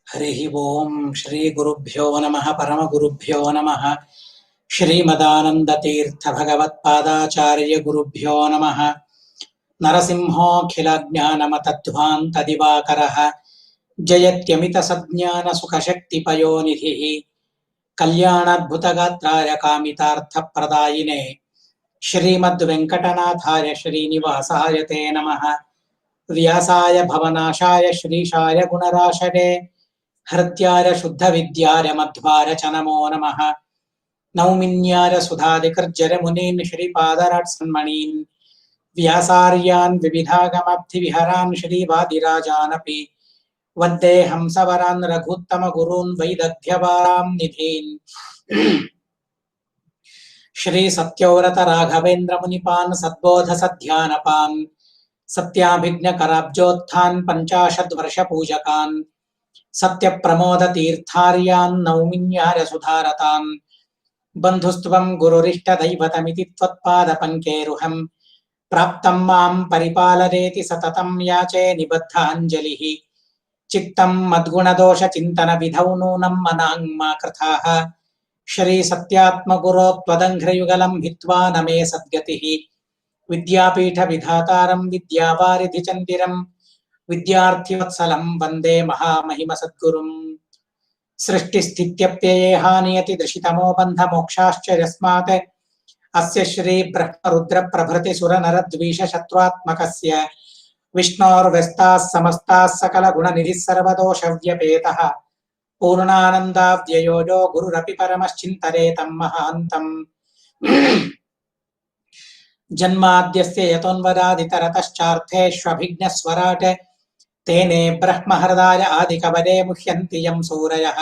हरिः ओं श्रीगुरुभ्यो नमः परमगुरुभ्यो नमः श्रीमदानन्दतीर्थभगवत्पादाचार्यगुरुभ्यो नमः नरसिंहोऽखिलज्ञानमतध्वान्तदिवाकरः जयत्यमितसज्ञानसुखशक्तिपयोनिधिः कल्याणाद्भुतगात्राय कामितार्थप्रदायिने श्रीमद्वेङ्कटनाथाय श्रीनिवासाय ते नमः। व्यासाय भवनाशाय श्रीशाय गुणराशने हृत्याय शुद्धविद्याय मध्वाय च नमो नमः। नौमिन्याय सुधादिकृर्जर मुनीन् श्रीपादराट्सन्मणीन् व्यासार्यान् विविधागमब्धिविहरान् श्रीवादिराजानपि वन्दे हंसवरान् रघुत्तमगुरून् वैदग्ध्यवारां निधीन् श्री सत्यव्रत राघवेन्द्र मुनिपान् सद्बोधसध्यानपान् सत्याभिज्ञकराब्जोत्थान् पञ्चाशद्वर्षपूजकान् सत्यप्रमोदतीर्थार्यान् नौमिन्याय सुधारतान् बन्धुस्त्वं गुरुरिष्टदैवतमिति त्वत्पादपङ्केरुहम् प्राप्तं मां परिपालयेति सततं याचे निबद्धाञ्जलिः। चित्तं मद्गुणदोषचिन्तनविधौ नूनं मनाङ्मा कृताः श्रीसत्यात्मगुरो त्वदङ्घ्रियुगलं हित्वा न मे सद्गतिः। विद्यापीठविधातारं विद्यावारिधिचन्दिरं विद्यार्थिवत्सलं वन्दे महामहिमसद्गुरुम्। सृष्टिस्थित्यप्ययेहानियतिदृशितमो बन्धमोक्षाश्च यस्मात् अस्य श्रीब्रह्मरुद्रप्रभृतिसुरनरद्वीषशत्रुत्मकस्य विष्णोर्व्यस्ताः समस्ताः सकलगुणनिधिः सर्वदोषव्यपेतः पूर्णानन्दाव्ययोजो गुरुरपि परमश्चिन्तयेतं महान्तम्। जन्माद्यस्य यतोन्वदादितरतश्चार्थेष्वभिज्ञस्वराट् तेने ब्रह्महृदाय आदिकवये मुह्यन्ति यं सूरयः।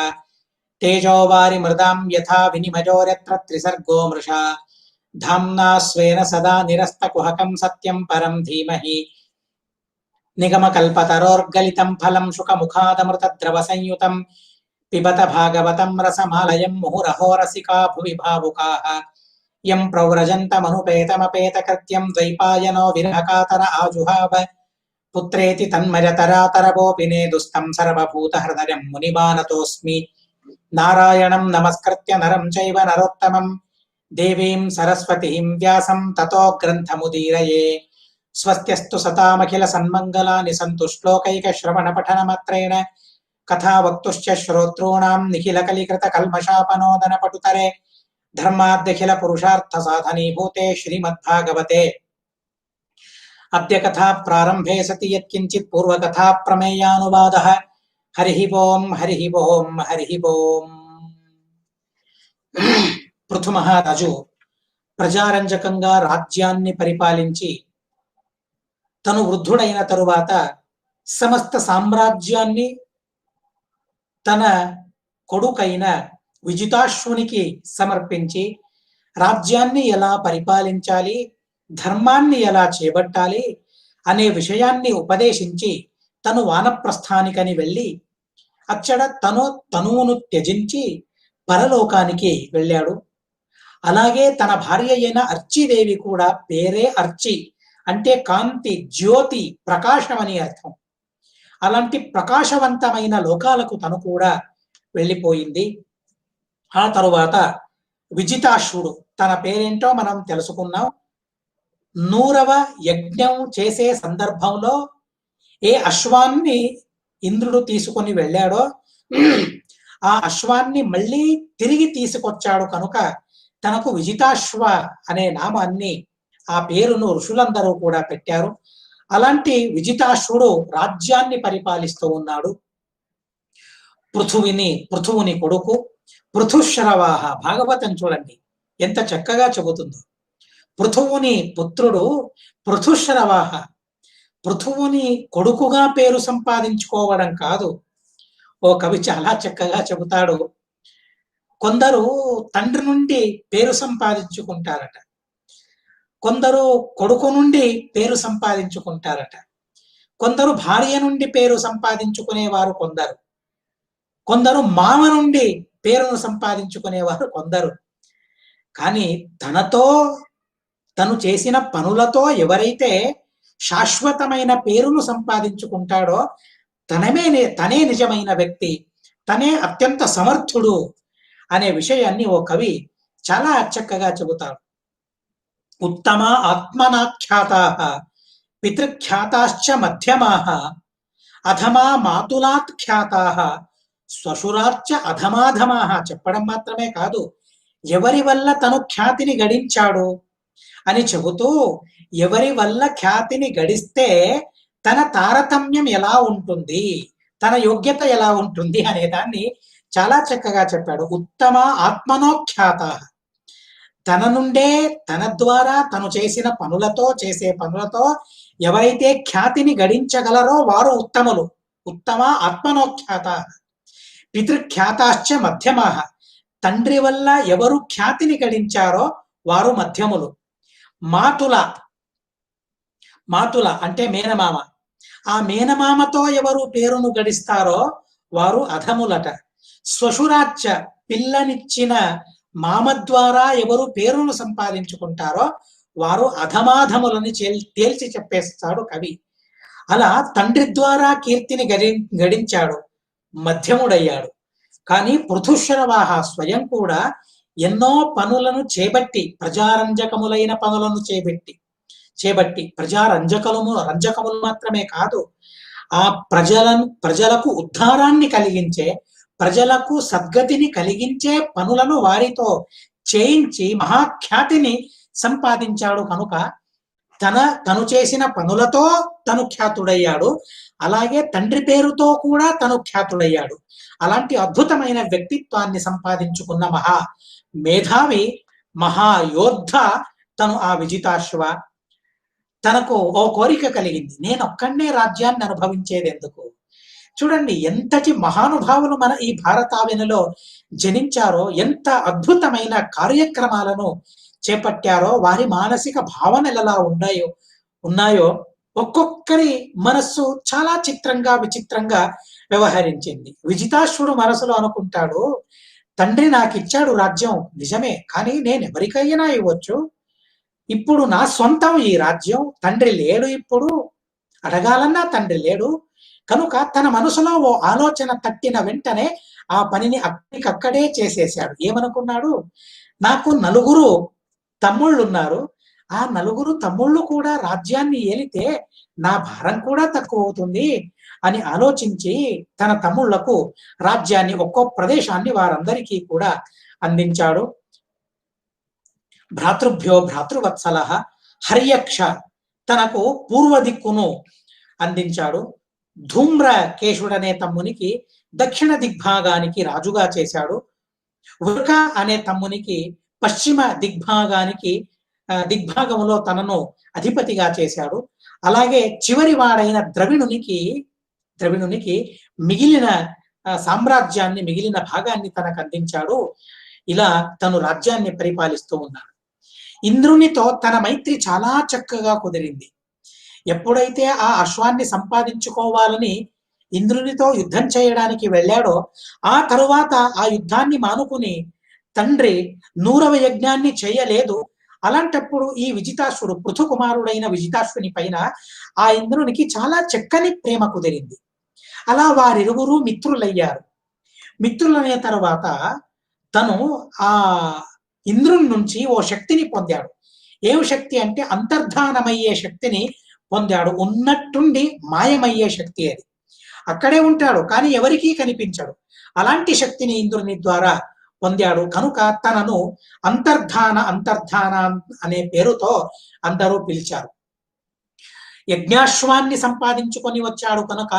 तेजो वारिमृदां यथा विनिमयो यत्र त्रिसर्गो मृषा धाम्ना स्वेन सदा निरस्तकुहकं सत्यं परं धीमहि। निगमकल्पतरोर्गलितं फलं शुकमुखादमृतद्रवसंयुतं पिबत भागवतं रसमालयं मुहुरहो रसिका भुवि भावुकाः। यं प्रव्रजन्तमनुपेतमपेतकृत्यं द्वैपायनो विरहकातर आजुहाव पुत्रेति तन्मयतरातरवोऽपि नेदुस्तं सर्वभूतहृदयं मुनिमानतोऽस्मि। नारायणं नमस्कृत्य नरं चैव नरोत्तमं देवीं सरस्वतीं व्यासं ततो ग्रन्थमुदीरये। स्वस्त्यस्तु सतामखिलसन्मङ्गलानि सन्तु श्लोकैकश्रवणपठनमात्रेण कथा वक्तुश्च श्रोतॄणां निखिलकलिकृतकल्मषापनोदनपटुतरे धर्माद्यखिलपुरुषार्थसाधनीभूते श्रीमद्भागवते अद्य कथा प्रारंभे सति यत्किंचित् पूर्वकथा प्रमेयानुवादः। हरिः ओं हरिः ओं हरिः ओं। పృథుమహారాజు ప్రజారంజకంగా రాజ్యాన్ని పరిపాలించి తను వృద్ధుడైన తరువాత సమస్త సామ్రాజ్యాన్ని తన కొడుకైన విజితాశ్వునికి సమర్పించి రాజ్యాన్ని ఎలా పరిపాలించాలి, ధర్మాన్ని ఎలా చేపట్టాలి అనే విషయాన్ని ఉపదేశించి తను వానప్రస్థానికని వెళ్ళి అచ్చడ తనువును త్యజించి పరలోకానికి వెళ్ళాడు. అలాగే తన భార్య అయిన అర్చిదేవి కూడా, పేరే అర్చి అంటే కాంతి, జ్యోతి, ప్రకాశం అని అర్థం. అలాంటి ప్రకాశవంతమైన లోకాలకు తను కూడా వెళ్ళిపోయింది. ఆ తరువాత విజితాశ్వుడు, తన పేరేంటో మనం తెలుసుకున్నాం. 100వ యజ్ఞం చేసే సందర్భంలో ఏ అశ్వాన్ని ఇంద్రుడు తీసుకొని వెళ్ళాడో ఆ అశ్వాన్ని మళ్ళీ తిరిగి తీసుకొచ్చాడు కనుక తనకు విజితాశ్వ అనే నామాన్ని, ఆ పేరును ఋషులందరూ కూడా పెట్టారు. అలాంటి విజితాశ్వుడు రాజ్యాన్ని పరిపాలిస్తూ ఉన్నాడు. పృథువుని కొడుకు పృథుశ్రవాహ. భాగవతం చూడండి ఎంత చక్కగా చెబుతుందో. పృథువుని పుత్రుడు పృథుశ్రవాహ. పృథువుని కొడుకుగా పేరు సంపాదించుకోవడం కాదు. ఓ కవి చాలా చక్కగా చెబుతాడు. కొందరు తండ్రి నుండి పేరు సంపాదించుకుంటారట, కొందరు కొడుకు నుండి పేరు సంపాదించుకుంటారట, కొందరు భార్య నుండి పేరు సంపాదించుకునేవారు కొందరు మామ నుండి పేరును సంపాదించుకునేవారు కొందరు. కానీ తను చేసిన పనులతో ఎవరైతే శాశ్వతమైన పేరును సంపాదించుకుంటాడో తనే నిజమైన వ్యక్తి, తనే అత్యంత సమర్థుడు అనే విషయాన్ని ఓ కవి చాలా చక్కగా చెబుతాడు. ఉత్తమ ఆత్మనాఖ్యాతా పితృఖ్యాతాశ్చ మధ్యమాః అధమా మాతులాత్ ఖ్యాతాః స్వశురార్చ అధమాధమాః. చెప్పడం మాత్రమే కాదు, ఎవరి వల్ల తను ఖ్యాతిని గడించాడు అని చెబుతూ, ఎవరి వల్ల ఖ్యాతిని గడిస్తే తన తారతమ్యం ఎలా ఉంటుంది, తన యోగ్యత ఎలా ఉంటుంది అనే దాన్ని చాలా చక్కగా చెప్పాడు. ఉత్తమ ఆత్మనోఖ్యాత, తన నుండే తన ద్వారా తను చేసిన పనులతో చేసే పనులతో ఎవరైతే ఖ్యాతిని గడించగలరో వారు ఉత్తములు. ఉత్తమ ఆత్మనోఖ్యాత. పితృఖ్యాతాశ్చ మధ్యమాః, తండ్రి వల్ల ఎవరు ఖ్యాతిని గడించారో వారు మధ్యములు. మాతుల, మాతుల అంటే మేనమామ, ఆ మేనమామతో ఎవరు పేరును గడిస్తారో వారు అధములట. స్వశురాచ్చ, పిల్లనిచ్చిన మామ ద్వారా ఎవరు పేరును సంపాదించుకుంటారో వారు అధమాధములని తేల్చి చెప్పేస్తాడు కవి. అలా తండ్రి ద్వారా కీర్తిని గడించాడు, మధ్యముడయ్యాడు. కానీ పృథుశ్రవాహ స్వయం కూడా ఎన్నో పనులను చేపట్టి, ప్రజారంజకములైన పనులను చేపట్టి రంజకములు మాత్రమే కాదు, ఆ ప్రజలకు ఉద్ధారాన్ని కలిగించే, ప్రజలకు సద్గతిని కలిగించే పనులను వారితో చేయించి మహాఖ్యాతిని సంపాదించాడు. కనుక తను చేసిన పనులతో తను ఖ్యాతుడయ్యాడు, అలాగే తండ్రి పేరుతో కూడా తను ఖ్యాతుడయ్యాడు. అలాంటి అద్భుతమైన వ్యక్తిత్వాన్ని సంపాదించుకున్న మహా మేధావి, మహాయోద్ధ తను ఆ విజితాశ్వ. తనకు ఓ కోరిక కలిగింది, నేనొక్కడే రాజ్యాన్ని అనుభవించేది ఎందుకు? చూడండి ఎంతటి మహానుభావులు మన ఈ భారతావనిలో జనించారో, ఎంత అద్భుతమైన కార్యక్రమాలను చేపట్టారో, వారి మానసిక భావనలు ఎలా ఉన్నాయో ఒక్కొక్కరి మనస్సు చాలా విచిత్రంగా వ్యవహరించింది. విజితాశ్వుడు మనసులో అనుకుంటాడు, తండ్రి నాకు ఇచ్చాడు రాజ్యం నిజమే, కానీ నేను ఎవరికైనా ఇవ్వచ్చు. ఇప్పుడు నా సొంతం ఈ రాజ్యం, తండ్రి లేడు, ఇప్పుడు అడగాలన్నా తండ్రి లేడు. కనుక తన మనసులో ఓ ఆలోచన తట్టిన వెంటనే ఆ పనిని అక్కడికక్కడే చేసేశాడు. ఏమనుకున్నాడు, నాకు 9 తమ్ముళ్ళు ఉన్నారు, ఆ 9 తమ్ముళ్ళు కూడా రాజ్యాన్ని ఏలితే నా భారం కూడా తక్కువ అవుతుంది అని ఆలోచించి తన తమ్ముళ్లకు రాజ్యాన్ని, ఒక్కో ప్రదేశాన్ని వారందరికీ కూడా అందించాడు. భ్రాతృభ్యో భ్రాతృవత్సల హర్యక్ష, తనకు పూర్వ దిక్కును అందించాడు. ధూమ్రకేశుడనే తమ్మునికి దక్షిణ దిగ్భాగానికి రాజుగా చేశాడు. వృక అనే తమ్మునికి పశ్చిమ దిగ్భాగంలో తనను అధిపతిగా చేశాడు. అలాగే చివరి వాడైన ద్రవిణునికి మిగిలిన సామ్రాజ్యాన్ని, మిగిలిన భాగాన్ని తనకు అందించాడు. ఇలా తను రాజ్యాన్ని పరిపాలిస్తూ ఉన్నాడు. ఇంద్రునితో తన మైత్రి చాలా చక్కగా కుదిరింది. ఎప్పుడైతే ఆ అశ్వాన్ని సంపాదించుకోవాలని ఇంద్రునితో యుద్ధం చేయడానికి వెళ్ళాడో, ఆ తరువాత ఆ యుద్ధాన్ని మానుకుని తండ్రి 100వ యజ్ఞాన్ని చేయలేదు. అలాంటప్పుడు ఈ విజితాశ్వుడు, పృథుకుమారుడైన విజితాశ్వుని పైన ఆ ఇంద్రునికి చాలా చక్కని ప్రేమ కుదిరింది. అలా వారిరువురు మిత్రులయ్యారు. మిత్రులనే తరువాత తను ఆ ఇంద్రుని నుంచి ఓ శక్తిని పొందాడు. ఏం శక్తి అంటే అంతర్ధానమయ్యే శక్తిని పొందాడు. ఉన్నట్టుండి మాయమయ్యే శక్తి అది. అక్కడే ఉంటాడు కానీ ఎవరికీ కనిపించడు. అలాంటి శక్తిని ఇంద్రుని ద్వారా పొందాడు. కనుక తనను అంతర్ధాన అనే పేరుతో అందరూ పిలిచారు. యజ్ఞాశ్వాన్ని సంపాదించుకొని వచ్చాడు కనుక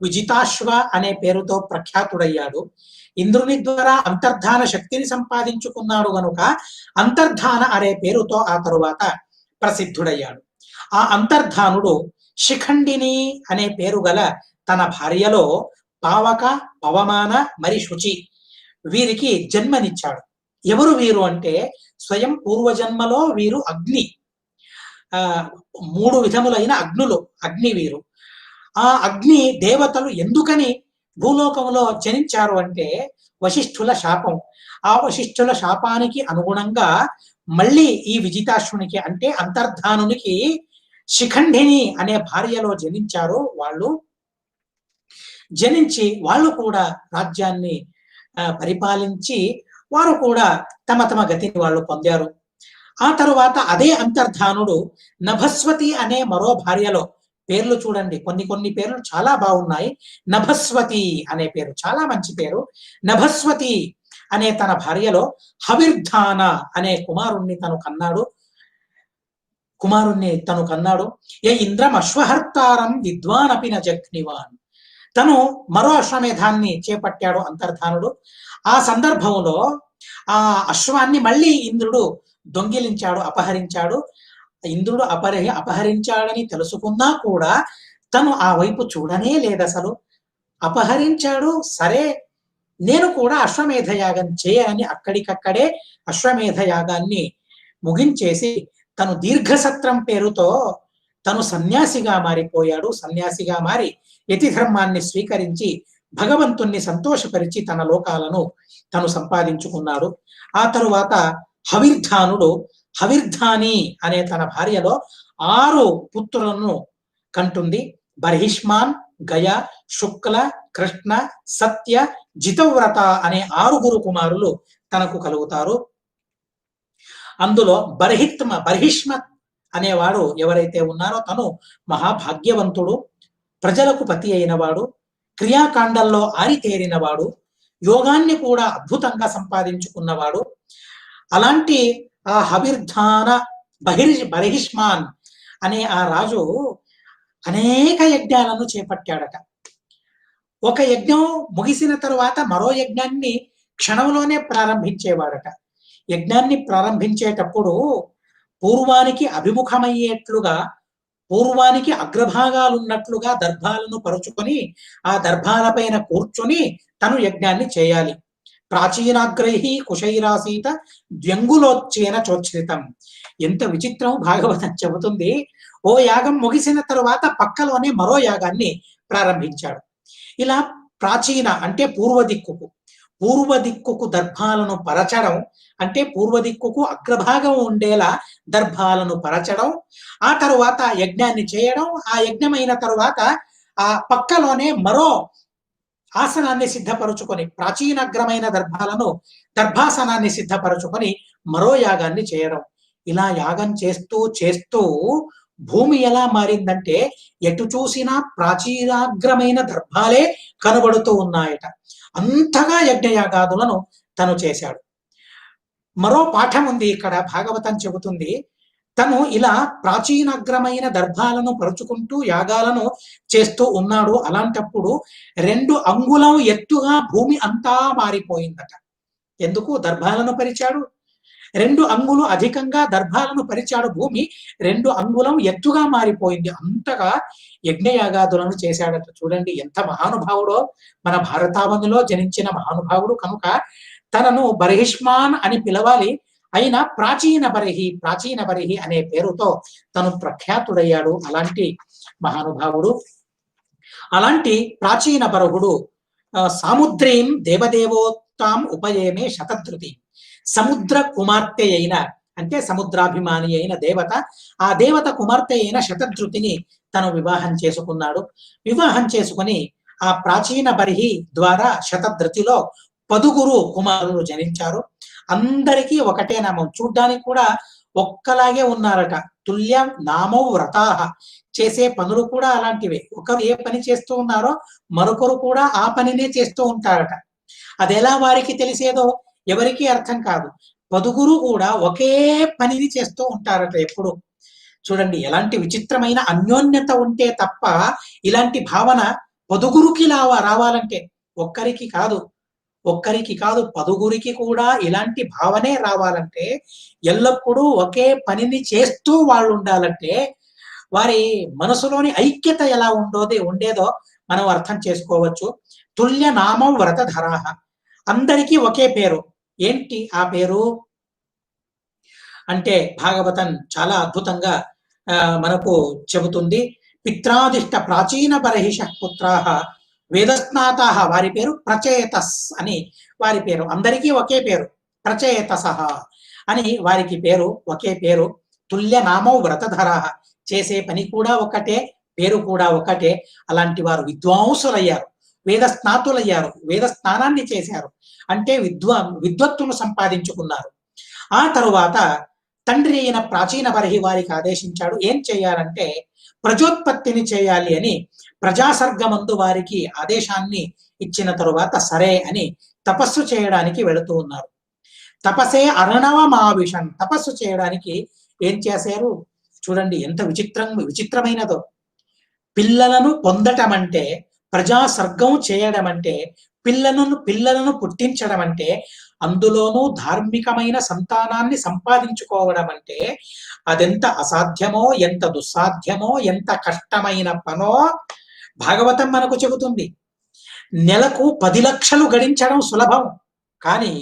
విజితాశ్వ అనే పేరుతో ప్రఖ్యాతుడయ్యాడు. ఇంద్రుని ద్వారా అంతర్ధాన శక్తిని సంపాదించుకున్నాడు కనుక అంతర్ధాన అనే పేరుతో ఆ తరువాత ప్రసిద్ధుడయ్యాడు. ఆ అంతర్ధానుడు శిఖండిని అనే పేరు గల తన భార్యలో పావక, పవమాన, మరి శుచి వీరికి జన్మనిచ్చాడు. ఎవరు వీరు అంటే స్వయం పూర్వజన్మలో వీరు అగ్ని, 3 విధములైన అగ్ని వీరు. ఆ అగ్ని దేవతలు ఎందుకని భూలోకంలో జనించారు అంటే వశిష్ఠుల శాపం. ఆ వశిష్ఠుల శాపానికి అనుగుణంగా మళ్ళీ ఈ విజితాశ్వునికి అంటే అంతర్ధానునికి శిఖండిని అనే భార్యలో జనించారు వాళ్ళు. జనించి వాళ్ళు కూడా రాజ్యాన్ని పరిపాలించి వారు కూడా తమ తమ గతిని వాళ్ళు పొందారు. ఆ తరువాత అదే అంతర్ధానుడు నభస్వతి అనే మరో భార్యలో, పేర్లు చూడండి, కొన్ని కొన్ని పేర్లు చాలా బాగున్నాయి. నభస్వతి అనే పేరు చాలా మంచి పేరు. నభస్వతి అనే తన భార్యలో హవిర్ధాన అనే కుమారుణ్ణి తను కన్నాడు. ఏ ఇంద్రం అశ్వహర్తారం విద్వానపి జగ్నివాన్. తను మరో అశ్వమేధాన్ని చేపట్టాడు అంతర్ధానుడు. ఆ సందర్భంలో ఆ అశ్వాన్ని మళ్ళీ ఇంద్రుడు దొంగిలించాడు, అపహరించాడు. ఇంద్రుడు అపహరించాడని తెలుసుకున్నా కూడా తను ఆ వైపు చూడనే లేదు అసలు. అపహరించాడు, సరే నేను కూడా అశ్వమేధ యాగం చేయని అక్కడికక్కడే అశ్వమేధ యాగాన్ని ముగించేసి తను దీర్ఘసత్రం పేరుతో తను సన్యాసిగా మారిపోయాడు. సన్యాసిగా మారి యతి ధర్మాన్ని స్వీకరించి భగవంతుణ్ణి సంతోషపరిచి తన లోకాలను తను సంపాదించుకున్నాడు. ఆ తరువాత హవిర్ధానుడు హవిర్ధాని అనే తన భార్యలో 6 పుత్రులను కంటుంది. బర్హిష్మాన్, గయ, శుక్ల, కృష్ణ, సత్య, జితవ్రత అనే 6 కుమారులు తనకు కలుగుతారు. అందులో బర్హిష్మ అనేవాడు ఎవరైతే ఉన్నారో తను మహాభాగ్యవంతుడు, ప్రజలకు పతి అయినవాడు, క్రియాకాండంలో ఆరితేరినవాడు, యోగాన్ని కూడా అద్భుతంగా సంపాదించుకున్నవాడు. అలాంటి ఆ హవిర్ధాన బర్హిష్మాన్ అనే ఆ రాజు అనేక యజ్ఞాలను చేపట్టాడట. ఒక యజ్ఞం ముగిసిన తరువాత మరో యజ్ఞాన్ని క్షణంలోనే ప్రారంభించేవాడట. యజ్ఞాన్ని ప్రారంభించేటప్పుడు పూర్వానికి అభిముఖమయ్యేట్లుగా, పూర్వానికి అగ్రభాగాలున్నట్లుగా దర్భాలను పరుచుకొని ఆ దర్భాలపైన కూర్చొని తను యజ్ఞాన్ని చేయాలి. ప్రాచీనాగ్రైహి కుశైరాసీత ద్వ్యంగులోచ్చేన చోచ్ఛ్రితం. ఎంత విచిత్రం భాగవతం చెబుతుంది. ఓ యాగం ముగిసిన తరువాత పక్కలోనే మరో యాగాన్ని ప్రారంభించాడు. ఇలా ప్రాచీన అంటే పూర్వ దిక్కుకు దర్భాలను పరచడం, అంటే పూర్వ దిక్కుకు అగ్రభాగం ఉండేలా దర్భాలను పరచడం, ఆ తరువాత యజ్ఞాన్ని చేయడం, ఆ యజ్ఞమైన తరువాత ఆ పక్కలోనే మరో ఆసనాన్ని సిద్ధపరుచుకొని, ప్రాచీనగ్రమైన దర్భాసనాన్ని సిద్ధపరచుకొని మరో యాగాన్ని చేయడం. ఇలా యాగం చేస్తూ చేస్తూ భూమి ఎలా మారిందంటే ఎటు చూసినా ప్రాచీనాగ్రమైన దర్భాలే కనబడుతూ ఉన్నాయట. అంతగా యజ్ఞయాగాదులను తను చేశాడు. మరో పాఠం ఉంది ఇక్కడ, భాగవతం చెబుతుంది. తను ఇలా ప్రాచీనగ్రమైన దర్భాలను పరుచుకుంటూ యాగాలను చేస్తూ ఉన్నాడు. అలాంటప్పుడు 2 అంగుళం ఎత్తుగా భూమి అంతా మారిపోయిందట. ఎందుకు? దర్భాలను పరిచాడు. 2 అంగుళం అధికంగా దర్భాలను పరిచాడు. భూమి 2 అంగుళం ఎత్తుగా మారిపోయింది. అంతగా యజ్ఞయాగాదులను చేశాడట. చూడండి ఎంత మహానుభావుడో, మన భారతావనిలో జనించిన మహానుభావుడు కనుక తనను బర్హిష్మాన్ అని పిలవాలి. అయినా ప్రాచీన బర్హి అనే పేరుతో తను ప్రఖ్యాతుడయ్యాడు. అలాంటి మహానుభావుడు. అలాంటి ప్రాచీన బర్హుడు సాముద్రీం దేవదేవోత్తాం ఉపయేమే శతధృతి. సముద్ర కుమార్తె అయిన, అంటే సముద్రాభిమాని అయిన దేవత, ఆ దేవత కుమార్తె అయిన శతధృతిని తను వివాహం చేసుకున్నాడు. వివాహం చేసుకుని ఆ ప్రాచీన బర్హి ద్వారా శతధృతిలో 10 కుమారులు జనించారు. అందరికీ ఒకటే నామం, చూడ్డానికి కూడా ఒక్కలాగే ఉన్నారట. తుల్య నామో వ్రతాహ. చేసే పనులు కూడా అలాంటివే. ఒకరు ఏ పని చేస్తూ ఉన్నారో మరొకరు కూడా ఆ పనినే చేస్తూ ఉంటారట. అదెలా వారికి తెలిసేదో ఎవరికీ అర్థం కాదు. 10 కూడా ఒకే పనిని చేస్తూ ఉంటారట ఎప్పుడు. చూడండి ఎలాంటి విచిత్రమైన అన్యోన్యత ఉంటే తప్ప ఇలాంటి భావన 10కి రావాలంటే, ఒక్కరికి కాదు 10 కూడా ఇలాంటి భావనే రావాలంటే, ఎల్లప్పుడూ ఒకే పనిని చేస్తూ వాళ్ళు ఉండాలంటే వారి మనసులోని ఐక్యత ఎలా ఉండేదో మనం అర్థం చేసుకోవచ్చు. తుల్య నామం వ్రతధరాహ. అందరికీ ఒకే పేరు. ఏంటి ఆ పేరు అంటే భాగవతం చాలా అద్భుతంగా మనకు చెబుతుంది. పిత్రాదిష్ట ప్రాచీన బర్హిష పుత్రాహ వేదస్నాతాహ. వారి పేరు ప్రచేతస్ అని వారి పేరు. అందరికీ ఒకే పేరు, ప్రచేతసహ అని వారికి పేరు, ఒకే పేరు. తుల్య నామో వ్రతధరాహ. చేసే పని కూడా ఒకటే, పేరు కూడా ఒకటే. అలాంటి వారు విద్వాంసులయ్యారు. వేద స్నాతులయ్యారు, వేద స్నానాన్ని చేశారు, అంటే విద్వత్తును సంపాదించుకున్నారు. ఆ తరువాత తండ్రి అయిన ప్రాచీన బర్హి వారికి ఆదేశించాడు, ఏం చేయాలంటే ప్రజోత్పత్తిని చేయాలి అని. ప్రజాసర్గమందు వారికి ఆదేశాన్ని ఇచ్చిన తరువాత సరే అని తపస్సు చేయడానికి వెళుతూ ఉన్నారు. తపసే అర్ణవమావిషన్, తపస్సు చేయడానికి ఏం చేశారు చూడండి, ఎంత విచిత్రమైనదో. పిల్లలను పొందటం అంటే, ప్రజాసర్గం చేయడం అంటే, పిల్లలను పుట్టించడం అంటే, అందులోనూ ధార్మికమైన సంతానాన్ని సంపాదించుకోవడం అంటే అదెంత అసాధ్యమో, ఎంత దుస్సాధ్యమో, ఎంత కష్టమైన పనో భాగవతం మనకు చెబుతుంది. నెలకు 10 లక్షలు గడించడం సులభం, కానీ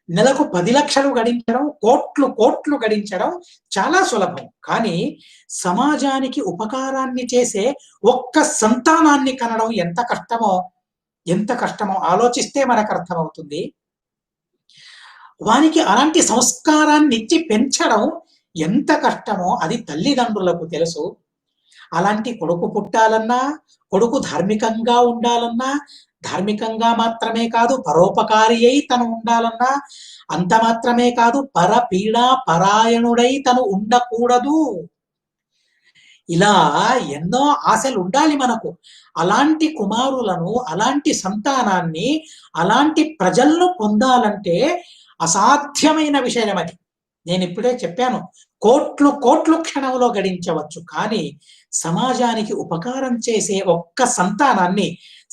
నెలకు 10 లక్షలు గడించడం, కోట్లు గడించడం చాలా సులభం. కానీ సమాజానికి ఉపకారాన్ని చేసే ఒక్క సంతానాన్ని కనడం ఎంత కష్టమో ఆలోచిస్తే మనకు అర్థమవుతుంది. వానికి అలాంటి సంస్కారాన్ని ఇచ్చి పెంచడం ఎంత కష్టమో అది తల్లిదండ్రులకు తెలుసు. అలాంటి కొడుకు పుట్టాలన్నా, కొడుకు ధార్మికంగా ఉండాలన్నా, ధార్మికంగా మాత్రమే కాదు పరోపకారి అయి తను ఉండాలన్నా, అంత మాత్రమే కాదు పరపీడా పరాయణుడై తను ఉండకూడదు. ఇలా ఎన్నో ఆశలు ఉండాలి మనకు. అలాంటి కుమారులను, అలాంటి సంతానాన్ని, అలాంటి ప్రజలను పొందాలంటే అసాధ్యమైన విషయం అది. నేను ఇప్పుడే చెప్పాను, కోట్లు క్షణంలో గడించవచ్చు, కానీ సమాజానికి ఉపకారం చేసే ఒక్క సంతానాన్ని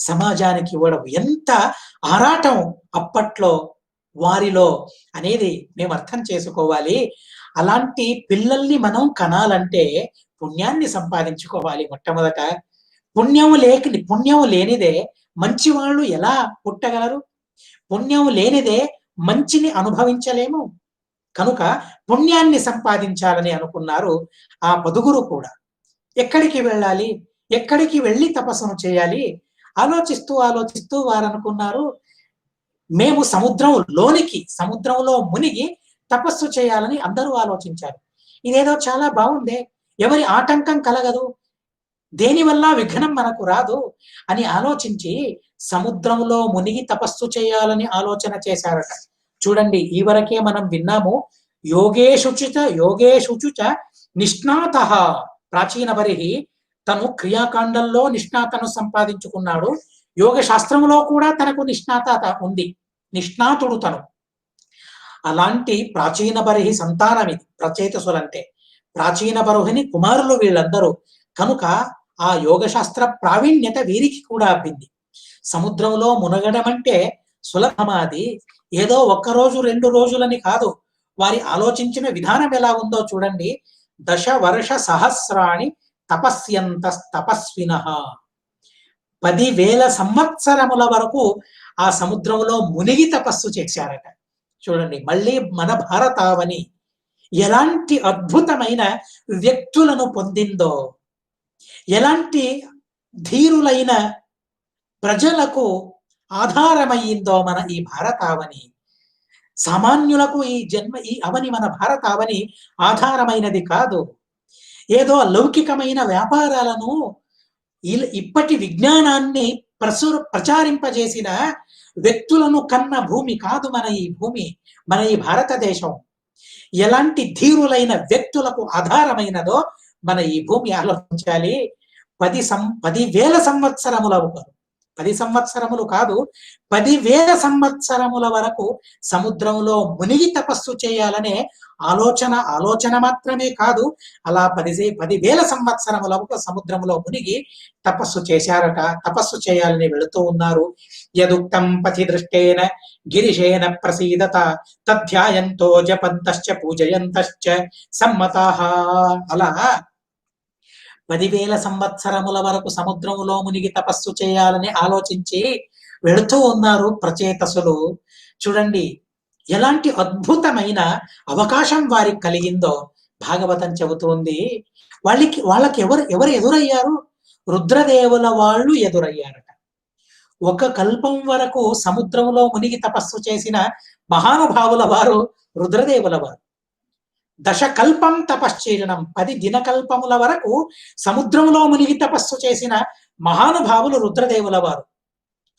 సమాజానికి ఇవ్వడం ఎంత ఆరాటం అప్పట్లో వారిలో అనేది మేము అర్థం చేసుకోవాలి. అలాంటి పిల్లల్ని మనం కనాలంటే పుణ్యాన్ని సంపాదించుకోవాలి. మొట్టమొదట పుణ్యం లేనిదే మంచి వాళ్ళు ఎలా పుట్టగలరు? పుణ్యం లేనిదే మంచిని అనుభవించలేము. కనుక పుణ్యాన్ని సంపాదించాలని అనుకున్నారు ఆ 10 కూడా. ఎక్కడికి వెళ్ళాలి, ఎక్కడికి వెళ్ళి తపస్సును చేయాలి ఆలోచిస్తూ వారు అనుకున్నారు, మేము సముద్రంలో మునిగి తపస్సు చేయాలని అందరూ ఆలోచించారు. ఇదేదో చాలా బాగుందే, ఎవరి ఆటంకం కలగదు, దేనివల్ల విఘ్నం మనకు రాదు అని ఆలోచించి సముద్రంలో మునిగి తపస్సు చేయాలని ఆలోచన చేశారట. చూడండి, ఈ వరకే మనం విన్నాము, యోగేషుచ నిష్ణాత. ప్రాచీన బరిహి తను క్రియాకాండంలో నిష్ణాతను సంపాదించుకున్నాడు, యోగ శాస్త్రంలో కూడా తనకు నిష్ణాత ఉంది, నిష్ణాతుడు తను. అలాంటి ప్రాచీన బరిహి సంతానం ఇది. ప్రచేతసులంటే ప్రాచీన బరుహిని కుమారులు వీళ్ళందరూ. కనుక ఆ యోగశాస్త్ర ప్రావీణ్యత వీరికి కూడా అబ్బింది. సముద్రంలో మునగడం అంటే సులభమాది, ఏదో 1 రోజు 2 రోజులని కాదు. వారి ఆలోచించిన విధానం ఎలా ఉందో చూడండి. 10 వర్ష సహస్రాణి తపస్యంత తపస్వినః. 10,000 సంవత్సరముల వరకు ఆ సముద్రంలో మునిగి తపస్సు చేశారట. చూడండి, మళ్ళీ మన భారతావని ఎలాంటి అద్భుతమైన వ్యక్తులను పొందిందో, ఎలాంటి ధీరులైన ప్రజలకు ఆధారమయ్యిందో మన ఈ భారతావని. సామాన్యులకు ఈ అవని, మన భారతావని ఆధారమైనది కాదు. ఏదో లౌకికమైన వ్యాపారాలను, ఇప్పటి విజ్ఞానాన్ని ప్రచారింపజేసిన వ్యక్తులను కన్న భూమి కాదు మన ఈ భూమి, మన ఈ భారతదేశం. ఎలాంటి ధీరులైన వ్యక్తులకు ఆధారమైనదో మన ఈ భూమి ఆలోచించాలి. 10,000 సంవత్సరముల 10 సంవత్సరములు కాదు, 10,000 సంవత్సరముల వరకు సముద్రంలో మునిగి తపస్సు చేయాలనే ఆలోచన మాత్రమే కాదు, అలా 10,000 సంవత్సరముల వరకు సముద్రంలో మునిగి తపస్సు చేశారట. తపస్సు చేయాలని వెళుతూ ఉన్నారు. యదుక్తం పథి దృష్టేన గిరిశేన ప్రసీదత తధ్యాయంతో జపంతశ్చ పూజయంతశ్చ సమ్మతాః. అలా 10,000 సంవత్సరముల వరకు సముద్రంలో మునిగి తపస్సు చేయాలని ఆలోచించి వెళుతూ ఉన్నారు ప్రచేతసులు. చూడండి, ఎలాంటి అద్భుతమైన అవకాశం వారికి కలిగిందో భాగవతం చెబుతోంది. వాళ్ళకి ఎవరు ఎదురయ్యారు? రుద్రదేవుల వాళ్ళు ఎదురయ్యారట. 1 కల్పం వరకు సముద్రంలో మునిగి తపస్సు చేసిన మహానుభావుల వారు రుద్రదేవుల వారు. 10 కల్పం తపశ్చీలనం, 10 దినకల్పముల వరకు సముద్రంలో మునిగి తపస్సు చేసిన మహానుభావులు రుద్రదేవుల వారు.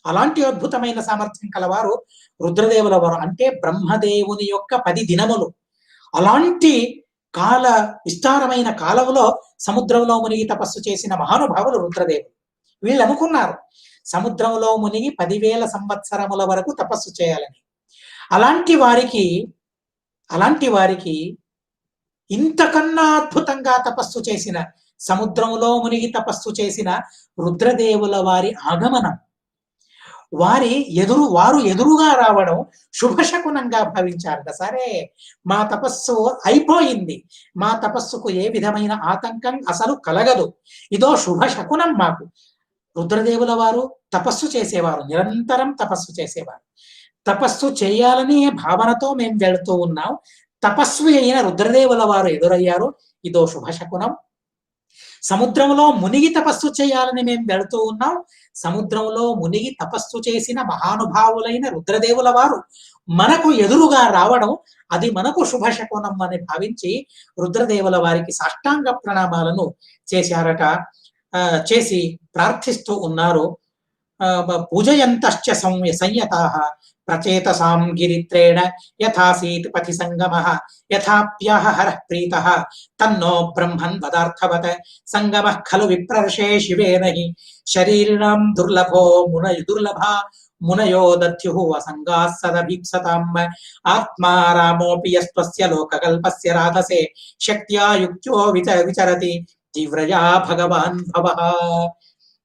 అలాంటి అద్భుతమైన సామర్థ్యం కలవారు రుద్రదేవుల వారు. అంటే బ్రహ్మదేవుని యొక్క 10 దినములు అలాంటి కాల విస్తారమైన కాలంలో సముద్రంలో మునిగి తపస్సు చేసిన మహానుభావులు రుద్రదేవులు. వీళ్ళు అనుకున్నారు సముద్రంలో మునిగి 10,000 సంవత్సరముల వరకు తపస్సు చేయాలని. అలాంటి వారికి ఇంతకన్నా అద్భుతంగా తపస్సు చేసిన, సముద్రంలో మునిగి తపస్సు చేసిన రుద్రదేవుల వారి ఆగమనం, వారు ఎదురుగా రావడం శుభశకునంగా భావించారట. సరే, మా తపస్సు అయిపోయింది, మా తపస్సుకు ఏ విధమైన ఆతంకం అసలు కలగదు, ఇదో శుభశకునం మాకు. రుద్రదేవుల వారు తపస్సు చేసేవారు, నిరంతరం తపస్సు చేసేవారు. తపస్సు చేయాలనే భావనతో మేము వెళుతూ ఉన్నాం. తపస్వి అయిన రుద్రదేవుల వారు ఎదురయ్యారు, ఇదో శుభశకునం. సముద్రంలో మునిగి తపస్సు చేయాలని మేము వెళుతూ ఉన్నాం. సముద్రంలో మునిగి తపస్సు చేసిన మహానుభావులైన రుద్రదేవుల వారు మనకు ఎదురుగా రావడం, అది మనకు శుభశకునం అని భావించి రుద్రదేవుల వారికి సాష్టాంగ ప్రణామాలను చేశారట. చేసి ప్రార్థిస్తూ ఉన్నారు. పూజయంతశ్చ సంయతాః ప్రచేతసాం గిరిత్రేణ యథాసీత్ పథి సంగమః యథాప్యాహ హరః ప్రీతః తన్నో బ్రహ్మన్ వదార్థవత్ సంగమః ఖలు విప్రర్షే శివేన హి శరీరిణాం దుర్లభో దుర్లభా మునయో దధ్యుః అసంగాః సదభీప్సతాం ఆత్మా రామోపి యస్త్వస్య లోకకల్పస్య రాధసే శక్త్యా యుక్త్యో విచరతి తీవ్రయా భగవాన్ భవః.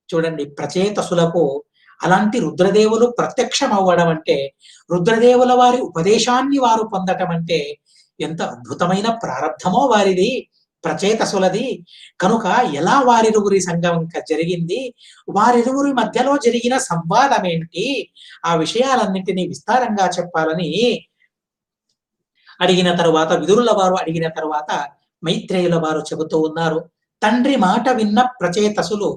చూడండి, ప్రచేతసులకు అలాంటి రుద్రదేవులు ప్రత్యక్షం అవ్వడం అంటే, రుద్రదేవుల వారి ఉపదేశాన్ని వారు పొందటం అంటే ఎంత అద్భుతమైన ప్రారంధమో వారిది, ప్రచేతసులది. కనుక ఎలా వారిరువురి సంగమం జరిగింది, వారిరువురి మధ్యలో జరిగిన సంవాదం ఏంటి, ఆ విషయాలన్నింటినీ విస్తారంగా చెప్పాలని అడిగిన తరువాత, విదురుల వారు అడిగిన తరువాత మైత్రేయుల వారు చెబుతూ ఉన్నారు. తండ్రి మాట విన్న ప్రచేతసులు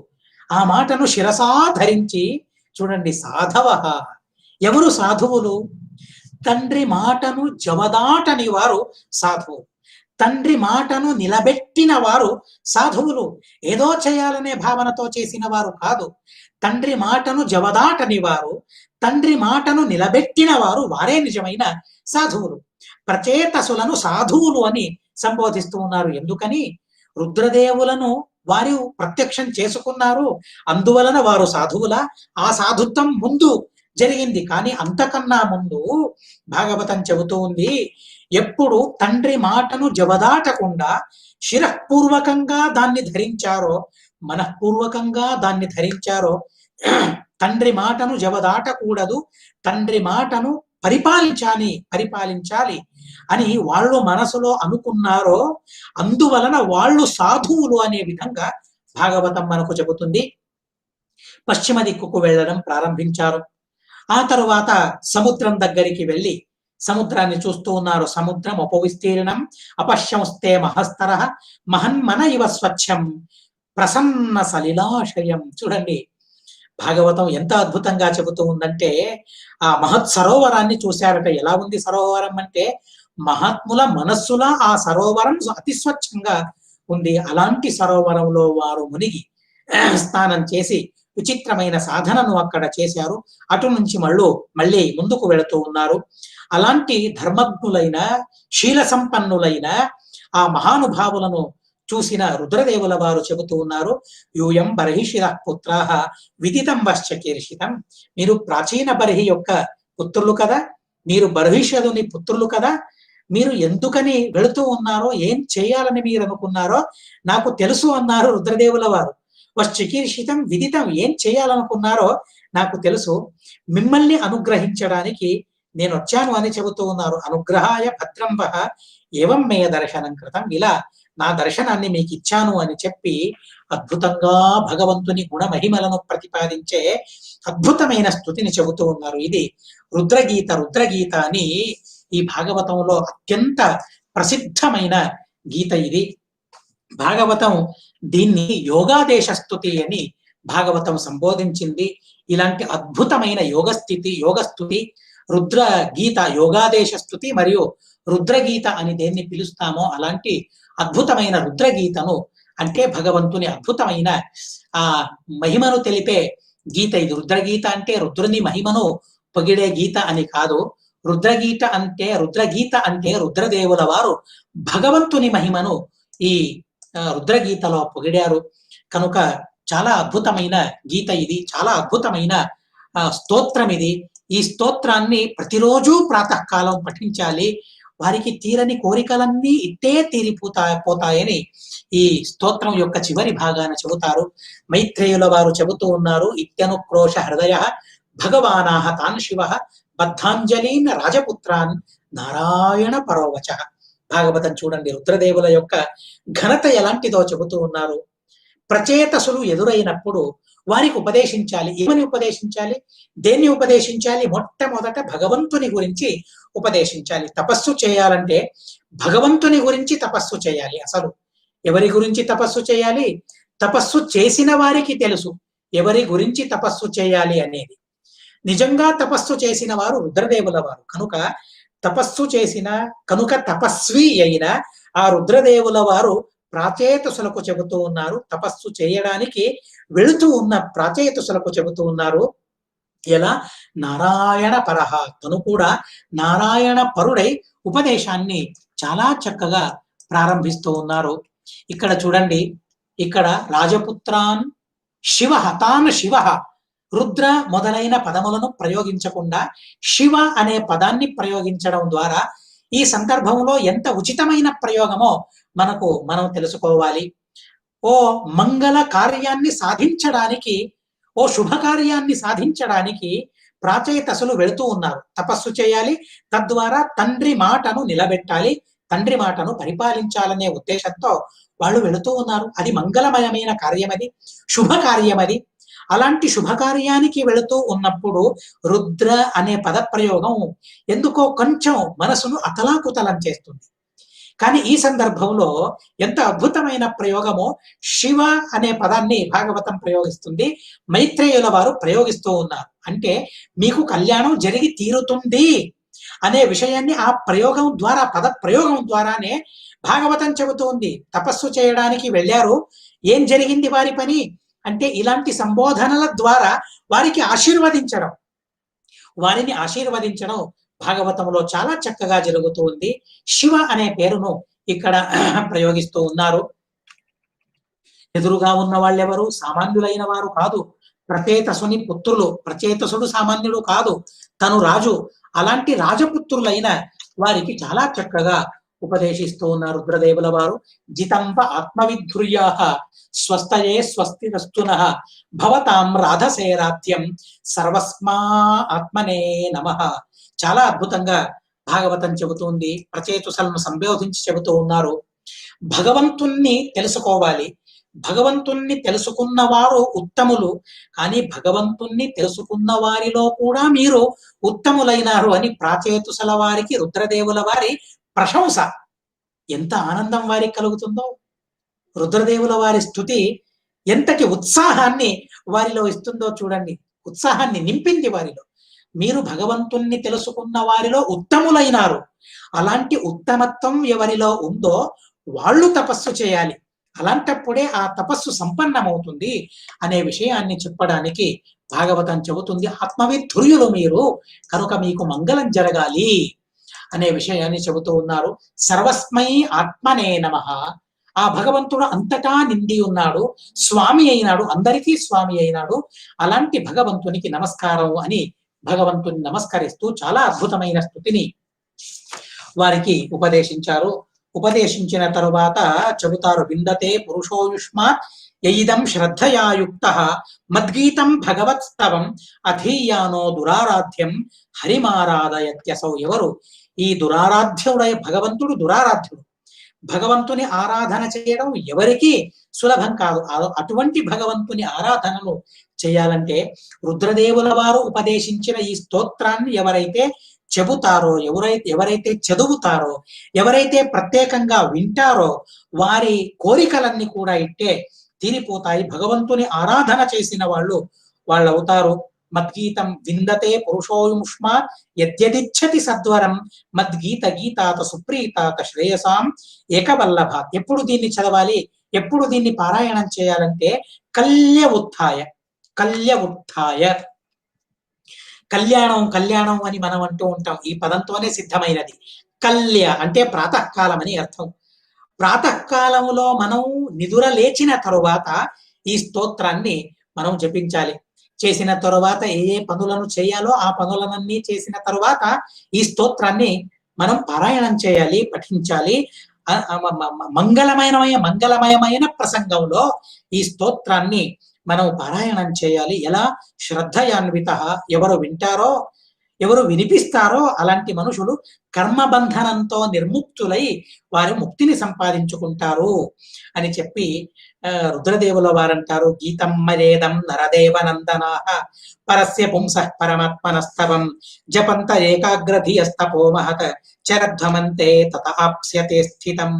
ఆ మాటను శిరసా ధరించి, చూడండి, సాధవ, ఎవరు సాధువులు? తండ్రి మాటను జవదాటని వారు సాధువు, తండ్రి మాటను నిలబెట్టిన వారు సాధువులు. ఏదో చేయాలనే భావనతో చేసిన వారు కాదు, తండ్రి మాటను జవదాటని వారు, తండ్రి మాటను నిలబెట్టిన వారు, వారే నిజమైన సాధువులు. ప్రచేతసులను సాధువులు అని సంబోధిస్తూ ఉన్నారు. ఎందుకని? రుద్రదేవులను వారు ప్రత్యక్షం చేసుకున్నారు, అందువలన వారు సాధువుల. ఆ సాధుత్వం ముందు జరిగింది, కానీ అంతకన్నా ముందు భాగవతం చెబుతూ ఉంది, ఎప్పుడు తండ్రి మాటను జవదాటకుండా శిరపూర్వకంగా దాన్ని ధరించారో, మనఃపూర్వకంగా దాన్ని ధరించారో, తండ్రి మాటను జవదాటకూడదు, తండ్రి మాటను పరిపాలించాలి అని వాళ్ళు మనసులో అనుకున్నారో, అందువలన వాళ్ళు సాధువులు అనే విధంగా భాగవతం మనకు చెబుతుంది. పశ్చిమ దిక్కుకు వెళ్ళడం ప్రారంభించారు. ఆ తరువాత సముద్రం దగ్గరికి వెళ్ళి సముద్రాన్ని చూస్తూ ఉన్నారు. సముద్రం ఉపవిస్తీర్ణం అపశ్యంస్తే మహస్తర మహన్మన ఇవ స్వచ్ఛం ప్రసన్న సలిలాశయం. చూడండి, భాగవతం ఎంత అద్భుతంగా చెబుతూ ఉందంటే, ఆ మహత్ సరోవరాన్ని చూశారట. ఎలా ఉంది సరోవరం అంటే, మహాత్ముల మనస్సుల ఆ సరోవరం అతి స్వచ్ఛంగా ఉంది. అలాంటి సరోవరంలో వారు మునిగి స్నానం చేసి విచిత్రమైన సాధనను అక్కడ చేశారు. అటు నుంచి మళ్ళీ ముందుకు వెళుతూ ఉన్నారు. అలాంటి ధర్మజ్ఞులైన, శీల సంపన్నులైన ఆ మహానుభావులను చూసిన రుద్రదేవుల వారు చెబుతూ ఉన్నారు, యూయం బర్హిషిర పుత్రాః విదితం వశ్చకీర్షితం. మీరు ప్రాచీన బర్హి యొక్క పుత్రులు కదా, మీరు బర్హిషదుని పుత్రులు కదా, మీరు ఎందుకని వెళుతూ ఉన్నారో, ఏం చేయాలని మీరు అనుకున్నారో నాకు తెలుసు అన్నారు రుద్రదేవుల వారు. వశ్చకీర్షితం విదితం, ఏం చేయాలనుకున్నారో నాకు తెలుసు, మిమ్మల్ని అనుగ్రహించడానికి నేను వచ్చాను అని చెబుతూ ఉన్నారు. అనుగ్రహాయ భద్రం వహ ఏవం మే దర్శనం కృతం, ఇలా నా దర్శనాన్ని మీకు ఇచ్చాను అని చెప్పి అద్భుతంగా భగవంతుని గుణ మహిమలను ప్రతిపాదించే అద్భుతమైన స్తుతిని చెబుతూ ఉన్నారు. ఇది రుద్రగీత అని ఈ భాగవతంలో అత్యంత ప్రసిద్ధమైన గీత ఇది. భాగవతం దీన్ని యోగాదేశ స్తుతి అని భాగవతం సంబోధించింది. ఇలాంటి అద్భుతమైన యోగస్తుతి రుద్ర గీత, యోగాదేశ స్తుతి మరియు రుద్రగీత అని దేన్ని పిలుస్తామో అలాంటి అద్భుతమైన రుద్రగీతను, అంటే భగవంతుని అద్భుతమైన ఆ మహిమను తెలిపే గీత ఇది. రుద్రగీత అంటే రుద్రుని మహిమను పొగిడే గీత అని కాదు. రుద్రగీత అంటే రుద్రదేవుల వారు భగవంతుని మహిమను ఈ రుద్రగీతలో పొగిడారు కనుక చాలా అద్భుతమైన గీత ఇది. చాలా అద్భుతమైన స్తోత్రం ఇది. ఈ స్తోత్రాన్ని ప్రతిరోజు ప్రాతకాలం పఠించాలి. వారికి తీరని కోరికలన్నీ ఇట్టే పోతాయని ఈ స్తోత్రం యొక్క చివరి భాగాన చెబుతారు. మైత్రేయుల వారు చెబుతూ ఉన్నారు, ఇత్యనుక్రోశ హృదయ భగవానాహ తాన్ శివ బద్ధాంజలీన్ రాజపుత్రాన్ నారాయణ పరోవచ. భాగవతం చూడండి, రుద్రదేవుల యొక్క ఘనత ఎలాంటిదో చెబుతూ ఉన్నారు. ప్రచేతసులు ఎదురైనప్పుడు వారికి ఉపదేశించాలి. ఏమని ఉపదేశించాలి? దేన్ని ఉపదేశించాలి? మొట్టమొదట భగవంతుని గురించి ఉపదేశించాలి. తపస్సు చేయాలంటే భగవంతుని గురించి తపస్సు చేయాలి. అసలు ఎవరి గురించి తపస్సు చేయాలి? తపస్సు చేసిన వారికి తెలుసు ఎవరి గురించి తపస్సు చేయాలి అనేది. నిజంగా తపస్సు చేసిన వారు రుద్రదేవుల వారు కనుక తపస్వి అయిన ఆ రుద్రదేవుల వారు ప్రాచేతసులకు చెబుతూ ఉన్నారు. తపస్సు చేయడానికి వెళుతూ ఉన్న ప్రాచేతసులకు చెబుతూ ఉన్నారు. ఎలా? నారాయణ పరహ, తను కూడా నారాయణ పరుడై ఉపదేశాన్ని చాలా చక్కగా ప్రారంభిస్తూ ఉన్నారు. ఇక్కడ చూడండి, ఇక్కడ రాజపుత్రాన్ శివ తాన్ శివ, రుద్ర మొదలైన పదములను ప్రయోగించకుండా శివ అనే పదాన్ని ప్రయోగించడం ద్వారా ఈ సందర్భంలో ఎంత ఉచితమైన ప్రయోగమో మనం తెలుసుకోవాలి. ఓ మంగళ కార్యాన్ని సాధించడానికి, ఓ శుభకార్యాన్ని సాధించడానికి ప్రాచేతసులు వెళుతూ ఉన్నారు. తపస్సు చేయాలి, తద్వారా తండ్రి మాటను నిలబెట్టాలి, తండ్రి మాటను పరిపాలించాలనే ఉద్దేశంతో వాళ్ళు వెళుతూ ఉన్నారు. అది మంగళమయమైన కార్యమది, శుభకార్యమది. అలాంటి శుభకార్యానికి వెళుతూ ఉన్నప్పుడు రుద్ర అనే పదప్రయోగం ఎందుకో కొంచెం మనసును అతలాకుతలం చేస్తుంది. కానీ ఈ సందర్భంలో ఎంత అద్భుతమైన ప్రయోగమో శివ అనే పదాన్ని భాగవతం ప్రయోగిస్తుంది, మైత్రేయుల వారు ప్రయోగిస్తూ ఉన్నారు. అంటే మీకు కళ్యాణం జరిగి తీరుతుంది అనే విషయాన్ని ఆ ప్రయోగం ద్వారా, పద ప్రయోగం ద్వారానే భాగవతం చెబుతోంది. తపస్సు చేయడానికి వెళ్ళారు, ఏం జరిగింది వారి పని అంటే ఇలాంటి సంబోధనల ద్వారా వారిని ఆశీర్వదించడం భాగవతంలో చాలా చక్కగా జరుగుతూ ఉంది. శివ అనే పేరును ఇక్కడ ప్రయోగిస్తూ ఉన్నారు. ఎదురుగా ఉన్న వాళ్ళెవరు? సామాన్యులైన వారు కాదు, ప్రచేతసుని పుత్రులు. ప్రచేతసుడు సామాన్యుడు కాదు, తను రాజు. అలాంటి రాజపుత్రులైన వారికి చాలా చక్కగా ఉపదేశిస్తూ ఉన్నారు రుద్రదేవుల వారు. జితంబ ఆత్మవిధుర్యా స్వస్తయే స్వస్తిరస్తున భవతాం రాధసేరాధ్యం సర్వస్మా ఆత్మనే నమః. చాలా అద్భుతంగా భాగవతం చెబుతుంది. ప్రచేతుసలను సంబోధించి చెబుతూ ఉన్నారు. భగవంతుణ్ణి తెలుసుకోవాలి, భగవంతుణ్ణి తెలుసుకున్న వారు ఉత్తములు, కానీ భగవంతుణ్ణి తెలుసుకున్న వారిలో కూడా మీరు ఉత్తములైనారు అని ప్రాచేతుసల వారికి రుద్రదేవుల వారి ప్రశంస. ఎంత ఆనందం వారికి కలుగుతుందో! రుద్రదేవుల వారి స్తుతి ఎంతటి ఉత్సాహాన్ని వారిలో ఇస్తుందో చూడండి. ఉత్సాహాన్ని నింపింది వారిలో. మీరు భగవంతుణ్ణి తెలుసుకున్న వారిలో ఉత్తములైనారు. అలాంటి ఉత్తమత్వం ఎవరిలో ఉందో వాళ్ళు తపస్సు చేయాలి. అలాంటప్పుడే ఆ తపస్సు సంపన్నమవుతుంది అనే విషయాన్ని చెప్పడానికి భాగవతం చెబుతుంది. ఆత్మవిధుర్యులు మీరు, కనుక మీకు మంగళం జరగాలి అనే విషయాన్ని చెబుతూ ఉన్నారు. సర్వస్మై ఆత్మనే నమః. ఆ భగవంతుడు అంతటా నిండి ఉన్నాడు, స్వామి అయినాడు, అందరికీ స్వామి అయినాడు. అలాంటి భగవంతునికి నమస్కారం అని భగవంతుని నమస్కరిస్తూ చాలా అద్భుతమైన స్తుతిని వారికి ఉపదేశించారు. ఉపదేశించిన తరువాత చెబుతారు, విందతే పురుషోయుష్మాత్ యయిదం శ్రద్ధయాయుక్త మద్గీతం భగవత్స్తవం అధీయానో దురారాధ్యం హరిమారాధయత్యసౌ. ఎవరు? ఈ దురారాధ్యుడై భగవంతుడు దురారాధ్యుడు. భగవంతుని ఆరాధన చేయడం ఎవరికి సులభం కాదు. అటువంటి భగవంతుని ఆరాధనను చేయాలంటే రుద్రదేవుల వారు ఉపదేశించిన ఈ స్తోత్రాన్ని ఎవరైతే చెబుతారో, ఎవరైతే చదువుతారో, ఎవరైతే ప్రత్యేకంగా వింటారో వారి కోరికలన్నీ కూడా ఇట్టే తీరిపోతాయి. భగవంతుని ఆరాధన చేసిన వాళ్ళు అవుతారు. మద్గీతం విందతే పురుషోయుష్మా యద్యదిచ్చతి సద్వరం మద్గీత గీతాత సుప్రీతాత శ్రేయసాం ఏకవల్లభ. ఎప్పుడు దీన్ని చదవాలి, ఎప్పుడు దీన్ని పారాయణం చేయాలంటే కల్య ఉత్థాయ, కల్య ఉత్థాయ. కళ్యాణం కళ్యాణం అని మనం అంటూ ఉంటాం, ఈ పదంతోనే సిద్ధమైనది. కల్య అంటే ప్రాతకాలం అని అర్థం. ప్రాతకాలములో మనం నిదుర లేచిన తరువాత ఈ స్తోత్రాన్ని మనం జపించాలి. చేసిన తరువాత ఏ ఏ పనులను చేయాలో ఆ పనులనన్నీ చేసిన తరువాత ఈ స్తోత్రాన్ని మనం పారాయణం చేయాలి, పఠించాలి. మంగళమయమైన ప్రసంగంలో ఈ స్తోత్రాన్ని మనం పారాయణం చేయాలి. ఎలా? శ్రద్ధయాన్విత, ఎవరు వింటారో, ఎవరు వినిపిస్తారో అలాంటి మనుషులు కర్మబంధనంతో నిర్ముక్తులై వారి ముక్తిని సంపాదించుకుంటారు అని చెప్పి రుద్రదేవుల వారంటారు, గీతం మరేదం నరదేవనందనాః పరస్య పుంసః పరమాత్మనస్తవం జపంత ఏకాగ్రధియస్తపో మహత్ చరధ్వమంతే తత ఆప్స్యతే స్థితం.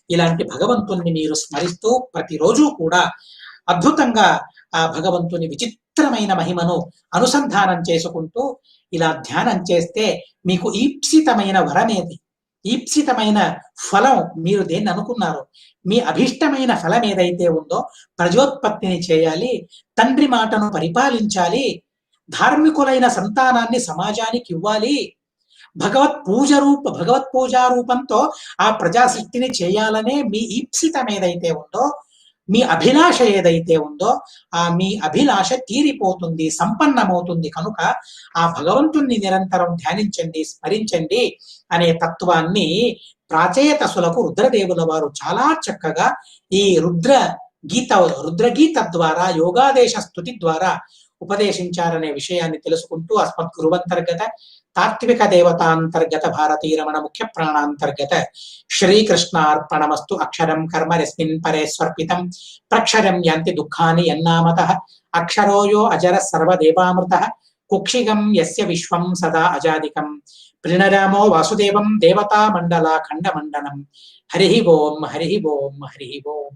ఇలాంటి భగవంతుణ్ణి మీరు స్మరిస్తూ ప్రతిరోజు కూడా అద్భుతంగా ఆ భగవంతుని విచిత్రమైన మహిమను అనుసంధానం చేసుకుంటూ ఇలా ధ్యానం చేస్తే మీకు ఈప్సితమైన వరమేది, ఈప్సితమైన ఫలం, మీరు దేన్ని అనుకున్నారు, మీ అభిష్టమైన ఫలం ఏదైతే ఉందో ప్రజోత్పత్తిని చేయాలి, తండ్రి మాటను పరిపాలించాలి, ధార్మికులైన సంతానాన్ని సమాజానికి ఇవ్వాలి, భగవత్ పూజా రూపంతో ఆ ప్రజా సృష్టిని చేయాలనే మీ ఈప్సితం ఏదైతే ఉందో, మీ అభిలాష ఏదైతే ఉందో మీ అభిలాష తీరిపోతుంది, సంపన్నమవుతుంది. కనుక ఆ భగవంతుణ్ణి నిరంతరం ధ్యానించండి, స్మరించండి అనే తత్వాన్ని ప్రాచేతసులకు రుద్రదేవుల వారు చాలా చక్కగా ఈ రుద్రగీత ద్వారా, యోగాదేశ స్తుతి ద్వారా ఉపదేశించారనే విషయాన్ని తెలుసుకుంటూ అస్మత్ గురువంతర్గత తాత్విక దేవతాంతర్గత భారతీయ రమణ ముఖ్య ప్రాణాంతర్గత శ్రీకృష్ణార్పణమస్తు. అక్షరం కర్మ రస్మిన్ పరే స్వర్పితం ప్రక్షరం యాంతి దుఃఖాని యన్నామతః అక్షరోయో అజర సర్వదేవామృతః కుక్షిగం యస్య విశ్వం సదా అజాదికం ప్రణరామో వాసుదేవం దేవతా మండలా ఖండ మండనం. హరి ఓం, హరి ఓం, హరి ఓం.